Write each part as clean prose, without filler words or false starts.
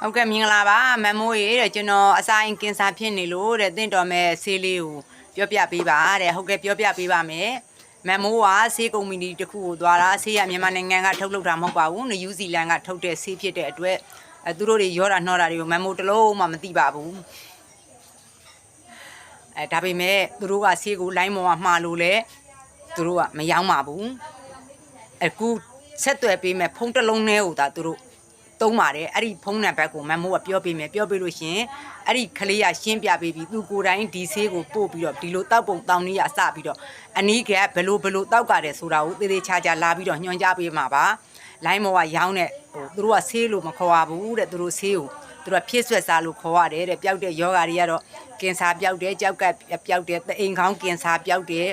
ဟုတ်ကဲ့မင်္ဂလာပါမမိုးရေတဲ့ကျွန်တော်အစာရင်ကင်ဆာဖြစ်နေလို့တဲ့တင့်တော်မဲ့ဆေးလေးကိုပြောပြပေးပါတဲ့ဟုတ်ကဲ့ပြောပြပေးပါမယ်မမိုးကဆေးကုမ္ပဏီတစ်ခုကိုသွားတာဆေးရမြန်မာနိုင်ငံကထုတ်လုပ်တာမဟုတ်ပါဘူးနယူးဇီလန်ကထုတ်တဲ့ဆေးဖြစ်တဲ့အတွက်သူတို့တွေရောတာနှောတာတွေကိုမမိုးတလုံးမှမသိပါဘူးဒါပေမဲ့သူတို့ကဆေးကိုလိုင်းပေါ်မှာမှားလို့လေသူတို့ကမရောင်းပါဘူးအခုဆက်သွယ်ပေးမဲ့ဖုန်းတစ်လုံးနဲ့ကိုဒါသူတို့သုံးပါတယ်အဲ့ဒီဖုန်းနံပါတ်ကိုမမိုးကပြောပေးမယ်ပြောပေးလို့ရှင်အဲ့ဒီကလေးကရှင်းပြပေးပြီးသူကိုယ်တိုင်ဒီဆေးကိုပို့ပြီးတော့ဒီလိုတောက်ပုံတောင်းနည်းအစပြီးတော့အနီးကဘယ်လိုတောက်ကြတယ်ဆိုတာကိုသေသေးချာချာလာပြီးတော့ညွှန်ကြားပေးမှာပါလိုင်းမော်ကရောင်းတဲ့ဟိုသူတို့ကဆေးလို့မခေါ်ရဘူးတဲ့သူတို့ဆေးကိုသူတို့ဖြည့်ဆွက်စားလို့ခေါ်ရတယ်တဲ့ပျောက်တဲ့ယောဂါတွေကတော့ကင်ဆာပျောက်တယ်ကြောက်ကပျောက်တယ်အိမ်ခေါင်းကင်ဆာပျောက်တယ်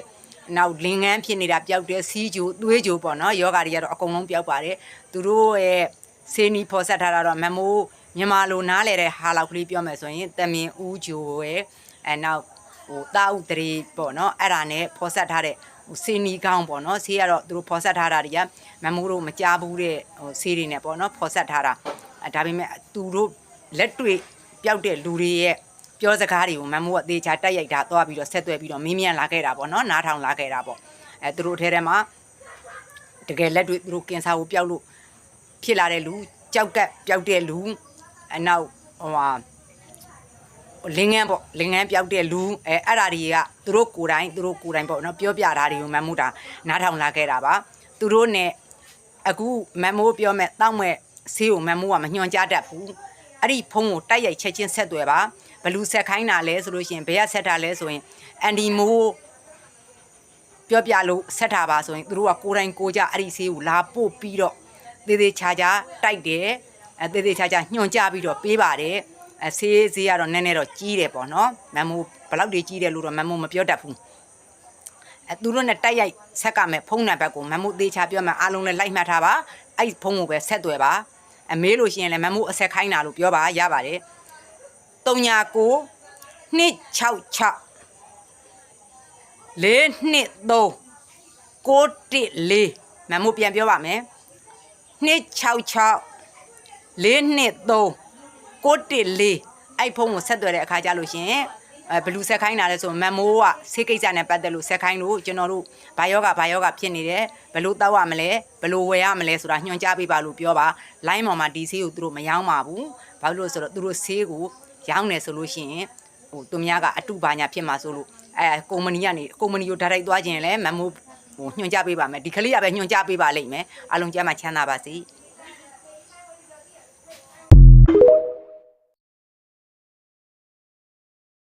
နောက်လင်ငန်းဖြစ်နေတာပျောက်တယ်စီးကြိုသွေးကြိုပေါ့နော်ယောဂါတွေကတော့အကုန်လုံးပျောက်ပါတယ်သူတို့ရဲ့ဆေးနီဖော်ဆက်ထားတာတော့မမိုးမြန်မာလိုနားလဲတဲ့ဟာလောက်ကလေးပြောမယ်ဆိုရင်တမင်ဦးဂျိုရဲ့နောက်ဟိုတာဥတရီပေါ့နော်အဲ့ဒါနဲ့ဖော်ဆက်ထားတဲ့ဆေးနီကောင်းပေါ့နော်ဆေးကတော့သူတို့ဖော်ဆက်ထားတာတွေကမမိုးတို့မကြားဘူးတဲ့ဟိုဆေးတွေနဲ့ပေါ့နော်ဖော်ဆက်ထားတာဒါပေမဲ့သူတို့လက်တွေ့ပျောက်တဲ့လူတွေရဲ့ပြောစကားတွေကိုမမိုးကသေချာတိုက်ရိုက်တာသွားပြီးတော့ဆက်သွယ်ပြီးတော့မင်းမြန်လာခဲ့တာပေါ့နော်နားထောင်လာခဲ့တာပေါ့သူတို့ထဲမှာတကယ်လက်တွေ့သူတို့ကင်ဆာကိုပျောက်လို့ဖြစ်လာတဲ့လူကြောက်ကပျောက်တဲ့လူနောက်ဟိုဟာလင်ငန်းပေါ့လင်ငန်းပျောက်တဲ့လူအဲ့ဒါတွေကသူတို့ကိုယ်တိုင်ပေါ့နော်ပြောပြတာတွေကိုမမိုးတာနားထောင်လာခဲ့တာပါသူတို့ ਨੇ အခုမမိုးပြောမဲ့တောက်မဲ့ဆေးကိုမမိုးကမညွှန်ကြားတတ်ဘူးအဲ့ဒီဖုန်းကိုတိုက်ရိုက်ချက်ချင်းဆက်သွယ်ပါဘလူဆက်ခိုင်းတာလဲဆိုလို့ရှိရင်ဘယ်ကဆက်တာလဲဆိုရင်အန်ဒီမိုးပြောပြလို့ဆက်တာပါဆိုရင်သူတို့ကကိုယ်တိုင်ကိုကြအဲ့ဒီဆေးကိုလာပို့ပြီးတော့သေးသေးချာချာတိုက်တယ်သေးသေးချာချာညွှန်ကြပြီးတော့ပေးပါတယ်ဆေးကတော့နည်းနည်းတော့ကြီးတယ်ပေါ့နော်မမိုးဘလောက်တွေကြီးတယ်လို့တော့မမိုးမပြောတတ်ဘူးသူတို့ ਨੇ တိုက်ရိုက်ဆက်ကမဲ့ဖုန်းနံပါတ်ကိုမမိုးသေးချာပြောမယ်အားလုံးလည်းလိုက်မှတ်ထားပါအဲ့ဖုန်းကိုပဲဆက်သွယ်ပါမေးလို့ရှိရင်လည်းမမိုးအဆက်ခိုင်းတာလို့ပြောပါရပါတယ်39 266 423 914မမိုးပြန်ပြောပါမယ်266 423 914အဲ့ဖုန်းကိုဆက်သွယ်တဲ့အခါကျလို့ရှင်ဘလူးဆက်ခိုင်းတာလဲဆိုမမိုးကဆေးကိစ္စနဲ့ပတ်သက်လို့ဆက်ခိုင်းလို့ကျွန်တော်တို့ဘာယောဂဖြစ်နေတယ်ဘလို့တောက်ရမလဲဘလို့ဝယ်ရမလဲဆိုတာညွှန်ကြားပေးပါလို့ပြောပါလိုင်းပေါ်မှာဒီဆေးကိုသူတို့မရောင်းပါဘူးဘာလို့လဲဆိုတော့သူတို့ဆေးကိုရောင်းတယ်ဆိုလို့ရှိရင်ဟိုသူများကအတုပါညာဖြစ်မှာဆိုလို့ကုမ္ပဏီကိုဒါရိုက်သွားခြင်းလဲမမိုးဟိုညွှန်ကြားပေးပါမယ်ဒီကလေးကပဲညွှန်ကြားပေးပါလိမ့်မယ်အားလုံးကျမ်းမှာချမ်းသာပါစေ